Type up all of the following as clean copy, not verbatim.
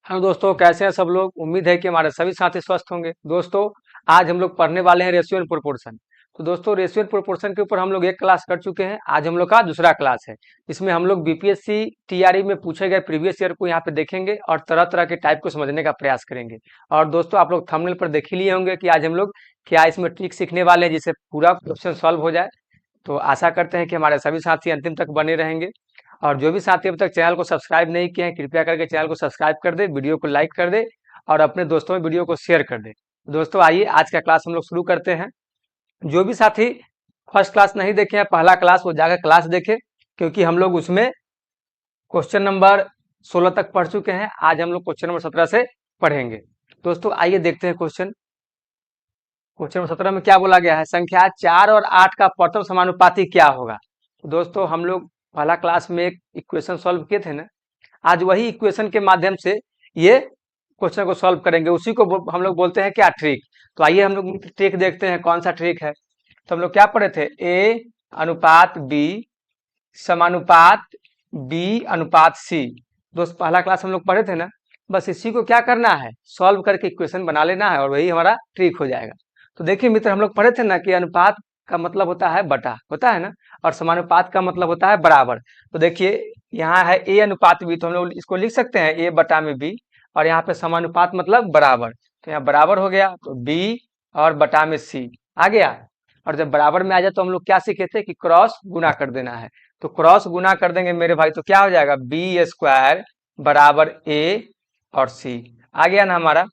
Hello दोस्तों, कैसे हैं सब लोग। उम्मीद है कि हमारे सभी साथी स्वस्थ होंगे। दोस्तों, आज हम लोग पढ़ने वाले हैं रेशियो एंड प्रोपोर्शन। तो दोस्तों, रेशियो एंड प्रोपोर्शन के ऊपर हम लोग एक क्लास कर चुके हैं। आज हम लोग का दूसरा क्लास है। इसमें हम लोग बीपीएससी टीआरई में पूछे गए प्रीवियस ईयर को यहाँ पे देखेंगे और तरह तरह के टाइप को समझने का प्रयास करेंगे। और दोस्तों, आप लोग थंबनेल पर देख ही लिए होंगे कि आज हम लोग क्या इसमें ट्रिक सीखने वाले हैं जिससे पूरा क्वेश्चन सॉल्व हो जाए। तो आशा करते हैं कि हमारे सभी साथी अंतिम तक बने रहेंगे। और जो भी साथी अब तक चैनल को सब्सक्राइब नहीं किए हैं, कृपया करके चैनल को सब्सक्राइब कर दे, वीडियो को लाइक कर दे और अपने दोस्तों में वीडियो को शेयर कर दे। दोस्तों, आइए आज का क्लास हम लोग शुरू करते हैं। जो भी साथी फर्स्ट क्लास नहीं देखे हैं, पहला क्लास, वो जाकर क्लास देखे, क्योंकि हम लोग उसमें क्वेश्चन नंबर 16 तक पढ़ चुके हैं। आज हम लोग क्वेश्चन नंबर 17 से पढ़ेंगे। दोस्तों, आइए देखते हैं क्वेश्चन नंबर 17 में क्या बोला गया है। संख्या 4 और 8 का प्रथम समानुपाती क्या होगा। तो दोस्तों, हम लोग पहला क्लास में एक इक्वेशन सॉल्व किए थे ना। आज वही इक्वेशन के माध्यम से ये क्वेश्चन को सॉल्व करेंगे। उसी को हम लोग बोलते हैं क्या, ट्रिक। तो आइए हम लोग ट्रिक देखते हैं कौन सा ट्रिक है। तो हम लोग क्या पढ़े थे, ए अनुपात बी समानुपात बी अनुपात सी। दोस्त, पहला क्लास हम लोग पढ़े थे ना। बस इसी को क्या करना है, सॉल्व करके इक्वेशन बना लेना है और वही हमारा ट्रिक हो जाएगा। तो देखिए मित्र, हम लोग पढ़े थे ना कि अनुपात का मतलब होता है बटा, होता है ना, और समानुपात का मतलब होता है बराबर। तो देखिए यहाँ है ए अनुपात बी, तो हम लोग इसको लिख सकते हैं ए बटा में बी, और यहाँ पे समानुपात मतलब बराबर, तो यहाँ बराबर हो गया, तो बी और बटा में सी आ गया। और जब बराबर में आ जाए तो हम लोग क्या सीखे थे कि क्रॉस गुना कर देना है। तो क्रॉस गुना कर देंगे मेरे भाई, तो क्या हो जाएगा, बी स्क्वायर बराबर ए और सी। आ गया ना हमारा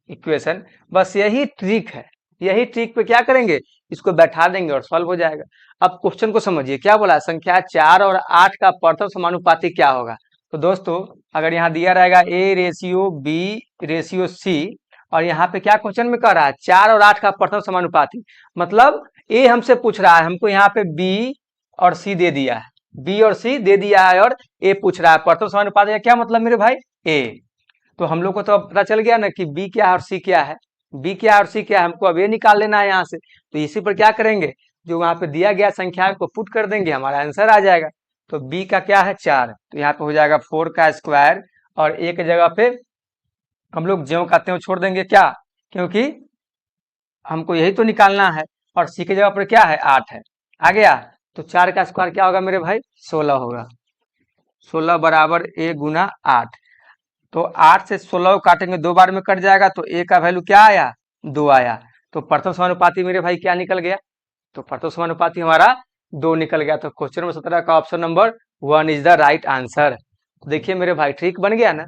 इक्वेशन। बस यही ट्रिक है, यही ट्रिक पे क्या करेंगे, इसको बैठा देंगे और सॉल्व हो जाएगा। अब क्वेश्चन को समझिए, क्या बोला, संख्या 4 और 8 का प्रथम समानुपाती क्या होगा। तो दोस्तों, अगर यहाँ दिया रहेगा a ratio b ratio c, और यहाँ पे क्या क्वेश्चन में कह रहा है 4 और 8 का प्रथम समानुपाती, मतलब ए हमसे पूछ रहा है, हमको यहाँ पे बी और सी दे दिया है, बी और सी दे दिया है, और ए पूछ रहा है प्रथम समानुपाती का क्या मतलब मेरे भाई, ए। तो हम लोग को तो अब पता चल गया ना कि बी क्या है और सी क्या है। बी क्या है और सी क्या है, हमको अब ये निकाल लेना है यहाँ से। तो इसी पर क्या करेंगे, जो वहां पे दिया गया संख्या को पुट कर देंगे, हमारा आंसर आ जाएगा। तो बी का क्या है 4, तो यहाँ पे हो जाएगा 4 का स्क्वायर, और ए की जगह पे हम लोग ज्यों का त्यों छोड़ देंगे, क्या, क्योंकि हमको यही तो निकालना है। और सी की जगह पर क्या है 8 है, आ गया। तो 4 का स्क्वायर क्या होगा मेरे भाई, 16 होगा। 16 बराबर ए गुना 8। तो 8 से 16 को काटेंगे, 2 बार में कट जाएगा, तो ए का वैल्यू क्या आया, 2 आया। तो प्रथम समानुपाती मेरे भाई क्या निकल गया, तो प्रथम समानुपाती हमारा 2 निकल गया। तो क्वेश्चन नंबर 17 का option number 1 is the right answer. तो देखिए मेरे भाई, ट्रिक बन गया ना।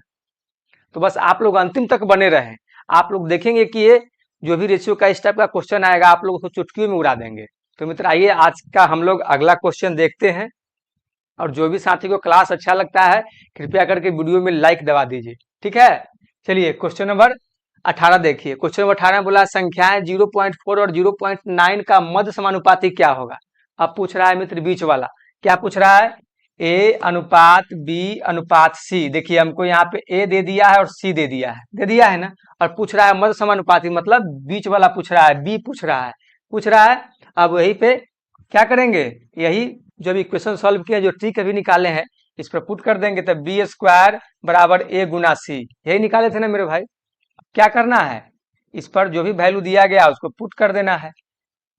तो बस आप लोग अंतिम तक बने रहें। आप लोग देखेंगे कि ये जो भी रेशियो का इस टाइप का क्वेश्चन आएगा, आप लोग उसको चुटकियों में उड़ा देंगे। तो मित्र, आइए आज का हम लोग अगला क्वेश्चन देखते हैं। और जो भी साथी को क्लास अच्छा लगता है, कृपया करके वीडियो में लाइक दबा दीजिए, ठीक है। चलिए क्वेश्चन नंबर 18 देखिए। क्वेश्चन नंबर 18 बोला संख्याएं 0.4 और 0.9 का मध्य समानुपाती क्या होगा। अब पूछ रहा है मित्र बीच वाला, क्या पूछ रहा है, ए अनुपात बी अनुपात सी। देखिए हमको यहाँ पे ए दे दिया है और सी दे दिया है ना। और पूछ रहा है मध्य समानुपाती, मतलब बीच वाला पूछ रहा है, बी पूछ रहा है। अब वही पे क्या करेंगे, यही जो भी इक्वेशन सॉल्व किया, जो ट्रिक अभी निकाले हैं, इस पर पुट कर देंगे, तो बी स्क्वायर बराबर ए गुना सी, यही निकाले थे ना मेरे भाई। क्या करना है, इस पर जो भी वैल्यू दिया गया उसको पुट कर देना है।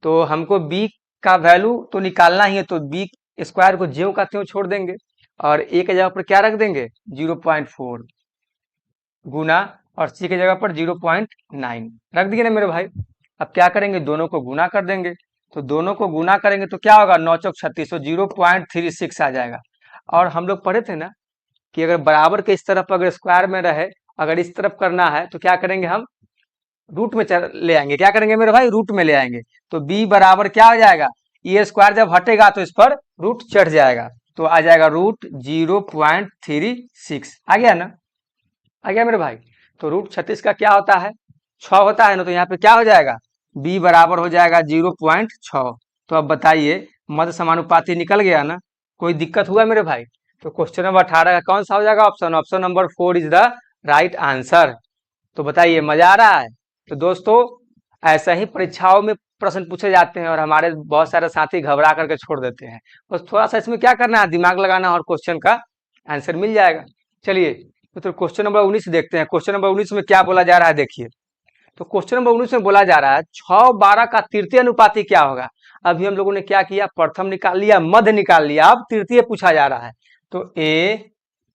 तो हमको बी का वैल्यू तो निकालना ही है, तो बी स्क्वायर को ज्यों का त्यों छोड़ देंगे, और ए के जगह पर क्या रख देंगे 0.4 गुना, और सी की जगह पर 0.9 रख दिए ना मेरे भाई। अब क्या करेंगे, दोनों को गुना कर देंगे। तो दोनों को गुना करेंगे तो क्या होगा, 9 चौक 36, तो 0.36 आ जाएगा। और हम लोग पढ़े थे ना कि अगर बराबर के इस तरफ अगर स्क्वायर में रहे, अगर इस तरफ करना है तो क्या करेंगे, हम रूट में ले आएंगे। क्या करेंगे मेरे भाई, रूट में ले आएंगे। तो बी बराबर क्या हो जाएगा, ये स्क्वायर जब हटेगा तो इस पर रूट चढ़ जाएगा, तो आ जाएगा रूट 0.36। आ गया ना, आ गया मेरे भाई। तो रूट 36 का क्या होता है, 6 होता है ना। तो यहाँ पे क्या हो जाएगा, b बराबर हो जाएगा 0.6। तो अब बताइए, मध्य समानुपाती निकल गया ना, कोई दिक्कत हुआ मेरे भाई। तो क्वेश्चन नंबर 18 का कौन सा हो जाएगा option, option number 4 is the right answer. तो बताइए, मजा आ रहा है। तो दोस्तों, ऐसा ही परीक्षाओं में प्रश्न पूछे जाते हैं और हमारे बहुत सारे साथी घबरा करके छोड़ देते हैं। बस थोड़ा सा इसमें क्या करना है, दिमाग लगाना और क्वेश्चन का आंसर मिल जाएगा। चलिए तो क्वेश्चन नंबर 19 देखते हैं। क्वेश्चन नंबर 19 में क्या बोला जा रहा है, देखिए। तो क्वेश्चन नंबर 19 में बोला जा रहा है 6:12 का तृतीय अनुपाती क्या होगा। अभी हम लोगों ने क्या किया, प्रथम निकाल लिया, मध्य निकाल लिया, अब तृतीय पूछा जा रहा है। तो ए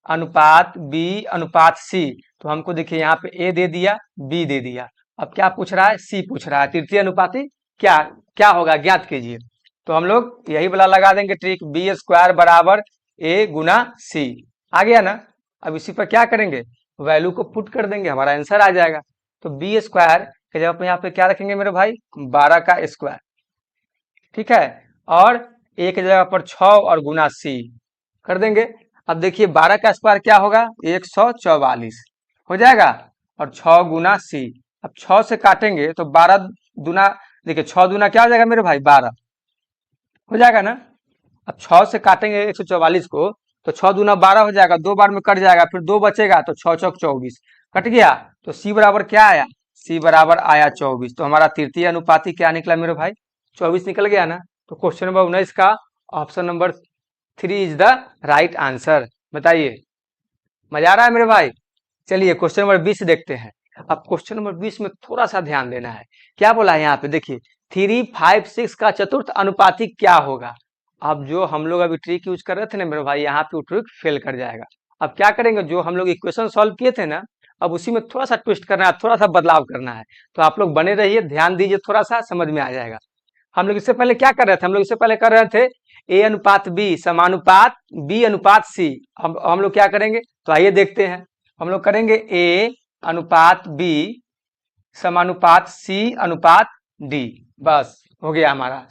अनुपात बी अनुपात सी, तो हमको देखिए यहाँ पे ए दे दिया, बी दे दिया, अब क्या पूछ रहा है, सी पूछ रहा है। तृतीय अनुपाती क्या क्या होगा, ज्ञात कीजिए। तो हम लोग यही वाला लगा देंगे ट्रिक, बी स्क्वायर बराबर ए गुना सी। आ गया ना। अब इसी पर क्या करेंगे, वैल्यू को पुट कर देंगे, हमारा आंसर आ जाएगा। तो बी स्क्वायर के जगह पे यहाँ पे क्या रखेंगे मेरे भाई, 12 का स्क्वायर, ठीक है, और ए की जगह पर 6 और गुना सी कर देंगे। अब देखिए 12 का स्क्वायर क्या होगा, 144 हो जाएगा, और 6 गुना सी। अब 6 से काटेंगे तो 12 दूना, देखिए 6 दूना क्या हो जाएगा मेरे भाई, 12 हो जाएगा ना। अब 6 से काटेंगे 144 को, तो 6 दूना 12 हो जाएगा, 2 बार में कट जाएगा, फिर 2 बचेगा, तो 6 चौक 24 कट गया। तो सी बराबर क्या आया, सी बराबर आया 24। तो हमारा तृतीय अनुपाती क्या निकला मेरे भाई, 24 निकल गया ना। तो क्वेश्चन नंबर 19 का option number 3 is the right answer. बताइए, मजा आ रहा है मेरे भाई। चलिए क्वेश्चन नंबर 20 देखते हैं। अब क्वेश्चन नंबर 20 में थोड़ा सा ध्यान देना है। क्या बोला है यहाँ पे, देखिए 3, 5, 6 का चतुर्थ अनुपाती क्या होगा। अब जो हम लोग अभी ट्रिक यूज कर रहे थे ना मेरे भाई, यहाँ पे वो ट्रिक फेल कर जाएगा। अब क्या करेंगे, जो हम लोग इक्वेशन सॉल्व किए थे ना, अब उसी में थोड़ा सा ट्विस्ट करना है, थोड़ा सा बदलाव करना है। तो आप लोग बने रहिए, ध्यान दीजिए, थोड़ा सा समझ में आ जाएगा। हम लोग इससे पहले क्या कर रहे थे, हम लोग इससे पहले कर रहे थे ए अनुपात बी समानुपात बी अनुपात सी। हम लोग क्या करेंगे, तो आइए देखते हैं। हम लोग करेंगे ए अनुपात बी समानुपात सी अनुपात डी, बस हो गया हमारा।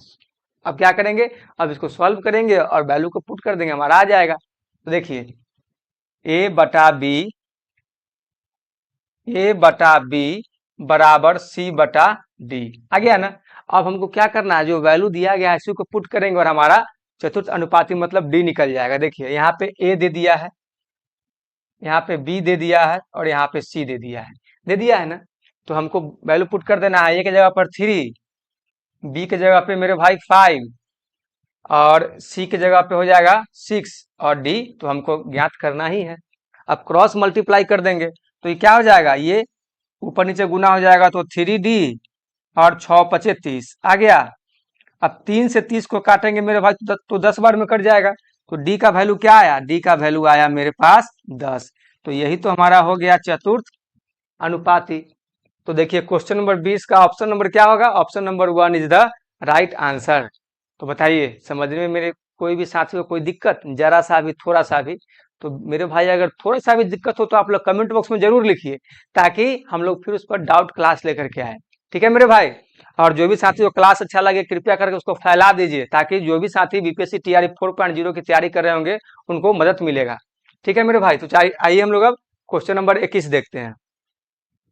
अब क्या करेंगे, अब इसको सॉल्व करेंगे और वैल्यू को पुट कर देंगे, हमारा आ जाएगा। तो देखिए ए बटा बी बराबर सी बटा डी, आ गया ना। अब हमको क्या करना है, जो वैल्यू दिया गया है इसी को पुट करेंगे और हमारा चतुर्थ अनुपाती मतलब डी निकल जाएगा। देखिए यहाँ पे ए दे दिया है, यहाँ पे बी दे दिया है, और यहाँ पे सी दे दिया है ना। तो हमको वैल्यू पुट कर देना है, ए की जगह पर 3, बी की जगह पे मेरे भाई 5, और सी की जगह पे हो जाएगा 6, और डी तो हमको ज्ञात करना ही है। अब क्रॉस मल्टीप्लाई कर देंगे तो ये क्या हो जाएगा, ये ऊपर नीचे गुना हो जाएगा, तो 3D और 6 पचे 30 आ गया। अब 3 से 30 को काटेंगे मेरे भाई, तो 10 बार में कट जाएगा। तो डी का वैल्यू क्या आया, डी का वैल्यू आया मेरे पास 10। तो यही तो हमारा हो गया चतुर्थ अनुपाती। तो देखिए क्वेश्चन नंबर 20 का ऑप्शन नंबर क्या होगा, option number 1 is the right answer. तो बताइए, समझने में मेरे कोई भी साथी को कोई दिक्कत, जरा सा भी, थोड़ा सा भी। तो मेरे भाई अगर थोड़ा सा भी दिक्कत हो तो आप लोग कमेंट बॉक्स में जरूर लिखिए, ताकि हम लोग फिर उस पर डाउट क्लास लेकर के आए। ठीक है मेरे भाई। और जो भी साथी को क्लास अच्छा लगे कृपया करके उसको फैला दीजिए, ताकि जो भी साथी बीपीएससी टीआरई 4.0 की तैयारी कर रहे होंगे उनको मदद मिलेगा। ठीक है मेरे भाई। तो आइए हम लोग अब क्वेश्चन नंबर 21 देखते हैं।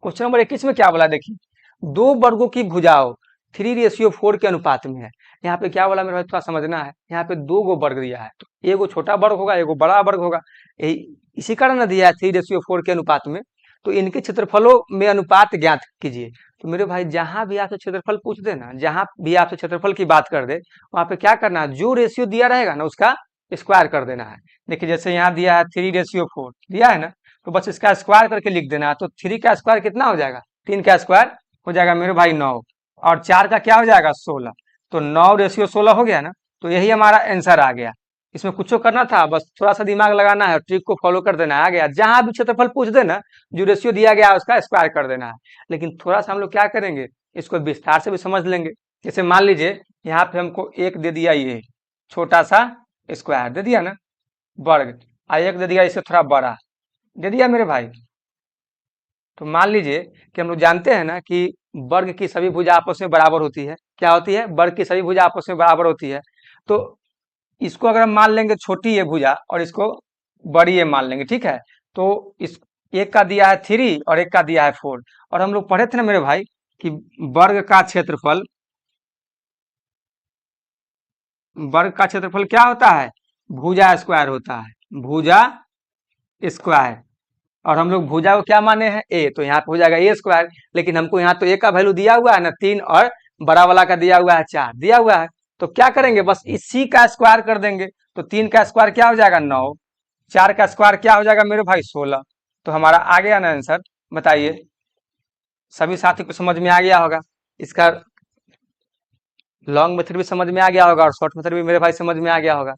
क्वेश्चन नंबर 21 में क्या बोला, देखिए दो वर्गों की भुजाओं 3:4 के अनुपात में है। यहाँ पे क्या बोला मेरे भाई, थोड़ा समझना है। यहाँ पे दो गो वर्ग दिया है, तो एगो छोटा वर्ग होगा, एगो बड़ा वर्ग होगा, इसी कारण ना दिया है 3:4 के अनुपात में। तो इनके क्षेत्रफलों में अनुपात ज्ञात कीजिए। तो मेरे भाई जहां भी आपसे क्षेत्रफल पूछ दे ना, जहां भी आपसे क्षेत्रफल की बात कर दे, वहां पे क्या करना है, जो रेशियो दिया रहेगा ना उसका स्क्वायर कर देना है। देखिए जैसे यहाँ दिया है 3:4 दिया है ना, तो बस इसका स्क्वायर करके लिख देना है। तो 3 का स्क्वायर कितना हो जाएगा, 3 का स्क्वायर हो जाएगा मेरे भाई 9, और 4 का क्या हो जाएगा 16। तो 9:16 हो गया ना। तो यही हमारा आंसर आ गया। इसमें कुछ करना था, बस थोड़ा सा दिमाग लगाना है, ट्रिक को फॉलो कर देना है, आ गया। जहां भी क्षेत्रफल पूछ देना, जो रेशियो दिया गया है उसका स्क्वायर कर देना है। लेकिन थोड़ा सा हम लोग क्या करेंगे, इसको विस्तार से भी समझ लेंगे। जैसे मान लीजिए यहाँ पे हमको एक दे दिया, ये छोटा सा स्क्वायर दे दिया ना, वर्ग, एक दे दिया इसे थोड़ा बड़ा दे दिया मेरे भाई। तो मान लीजिए कि हम लोग जानते हैं ना कि वर्ग की सभी भुजा आपस में बराबर होती है। क्या होती है, वर्ग की सभी भुजा आपस में बराबर होती है। तो इसको अगर हम मान लेंगे छोटी है भुजा, और इसको बड़ी है मान लेंगे, ठीक है। तो इस एक का दिया है 3 और एक का दिया है 4, और हम लोग पढ़े थे ना मेरे भाई कि वर्ग का क्षेत्रफल क्या होता है, भुजा स्क्वायर होता है, भुजा स्क्वायर। और हम लोग भुजा को क्या माने हैं, ए, तो यहाँ पे हो जाएगा ए स्क्वायर। लेकिन हमको यहाँ तो ए का वैल्यू दिया हुआ है ना 3, और बड़ा वाला का दिया हुआ है 4 दिया हुआ है। तो क्या करेंगे, बस इसी का स्क्वायर कर देंगे। तो 3 का स्क्वायर क्या हो जाएगा 9, 4 का स्क्वायर क्या हो जाएगा मेरे भाई 16, तो हमारा आ गया ना आंसर, बताइए सभी साथी को समझ में आ गया होगा। इसका लॉन्ग मेथड भी समझ में आ गया होगा और शॉर्ट मेथड भी मेरे भाई समझ में आ गया होगा।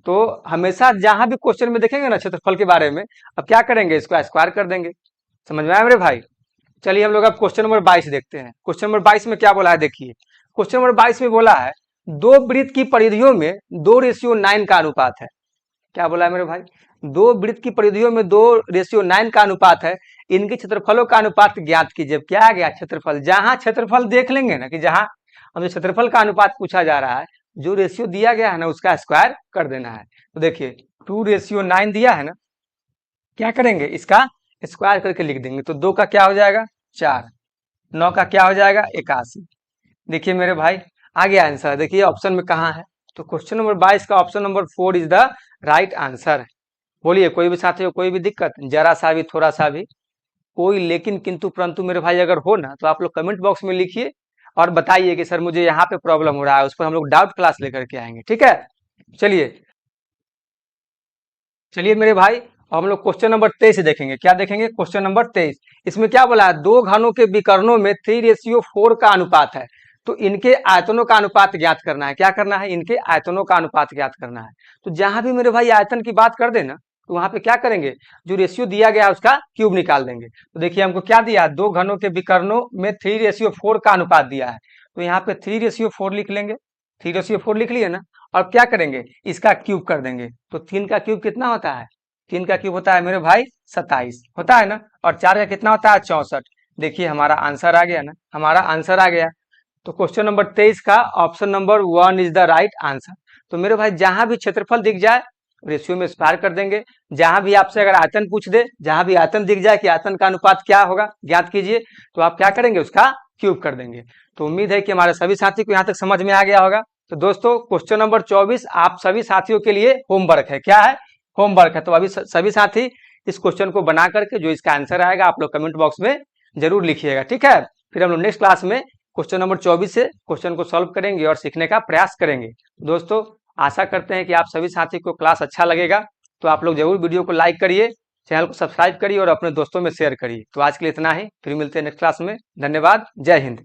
तो हमेशा जहां भी क्वेश्चन में देखेंगे ना क्षेत्रफल के बारे में, अब क्या करेंगे, इसको स्क्वायर कर देंगे। समझ में आया मेरे भाई। चलिए हम लोग अब क्वेश्चन नंबर 22 देखते हैं। क्वेश्चन नंबर 22 में क्या बोला है, देखिए क्वेश्चन नंबर 22 में बोला है दो वृत्त की परिधियों में 2:9 का अनुपात है। क्या बोला है मेरे भाई, दो वृत्त की परिधियों में 2:9 का अनुपात है, इनके क्षेत्रफलों का अनुपात ज्ञात कीजिए। क्या आ गया, क्षेत्रफल। जहां क्षेत्रफल देख लेंगे ना कि जहां हमें क्षेत्रफल का अनुपात पूछा जा रहा है, जो रेशियो दिया गया है ना उसका स्क्वायर कर देना है। तो देखिए 2:9 दिया है ना, क्या करेंगे, इसका स्क्वायर करके लिख देंगे। तो 2 का क्या हो जाएगा 4, 9 का क्या हो जाएगा 81। देखिए मेरे भाई आ गया आंसर। देखिए ऑप्शन में कहाँ है, तो क्वेश्चन नंबर 22 का option number 4 is the right answer. बोलिए कोई भी साथी हो, कोई भी दिक्कत, जरा सा भी, थोड़ा सा भी, कोई लेकिन किंतु परंतु मेरे भाई अगर हो ना, तो आप लोग कमेंट बॉक्स में लिखिए और बताइए कि सर मुझे यहाँ पे प्रॉब्लम हो रहा है, उस पर हम लोग डाउट क्लास लेकर के आएंगे। ठीक है, चलिए चलिए मेरे भाई, अब हम लोग क्वेश्चन नंबर 23 देखेंगे। क्या देखेंगे, क्वेश्चन नंबर 23। इसमें क्या बोला है, दो घनों के विकर्णों में 3:4 का अनुपात है, तो इनके आयतनों का अनुपात ज्ञात करना है। क्या करना है, इनके आयतनों का अनुपात ज्ञात करना है। तो जहां भी मेरे भाई आयतन की बात कर देना, तो वहां पे क्या करेंगे, जो रेशियो दिया गया है उसका क्यूब निकाल देंगे। तो देखिए हमको क्या दिया, दो घनों के विकर्णों में 3:4 का अनुपात दिया है, तो यहाँ पे 3:4 लिख लेंगे। 3:4 लिख लिए ना, और क्या करेंगे, इसका क्यूब कर देंगे। तो 3 का क्यूब कितना होता है, 3 का क्यूब होता है मेरे भाई 27 होता है ना, और 4 का कितना होता है 64। देखिए हमारा आंसर आ गया ना, हमारा आंसर आ गया। तो क्वेश्चन नंबर 23 का option number 1 is the right answer. तो मेरे भाई जहां भी क्षेत्रफल दिख जाए रेशियो में स्क्वायर कर देंगे। जहां भी आपसे अगर आयतन पूछ दे, जहां भी आयतन दिख जाए कि आयतन का अनुपात क्या होगा ज्ञात कीजिए, तो आप क्या करेंगे, उसका क्यूब कर देंगे। तो उम्मीद है कि हमारे सभी साथी को यहाँ तक समझ में आ गया होगा। तो दोस्तों क्वेश्चन नंबर 24 आप सभी साथियों के लिए होमवर्क है। क्या है, होमवर्क है। तो अभी सभी साथी इस क्वेश्चन को बना करके जो इसका आंसर आएगा आप लोग कमेंट बॉक्स में जरूर लिखिएगा। ठीक है, फिर हम लोग नेक्स्ट क्लास में क्वेश्चन नंबर 24 से क्वेश्चन को सॉल्व करेंगे और सीखने का प्रयास करेंगे। दोस्तों आशा करते हैं कि आप सभी साथी को क्लास अच्छा लगेगा। तो आप लोग जरूर वीडियो को लाइक करिए, चैनल को सब्सक्राइब करिए और अपने दोस्तों में शेयर करिए। तो आज के लिए इतना ही, फिर मिलते हैं नेक्स्ट क्लास में। धन्यवाद, जय हिंद।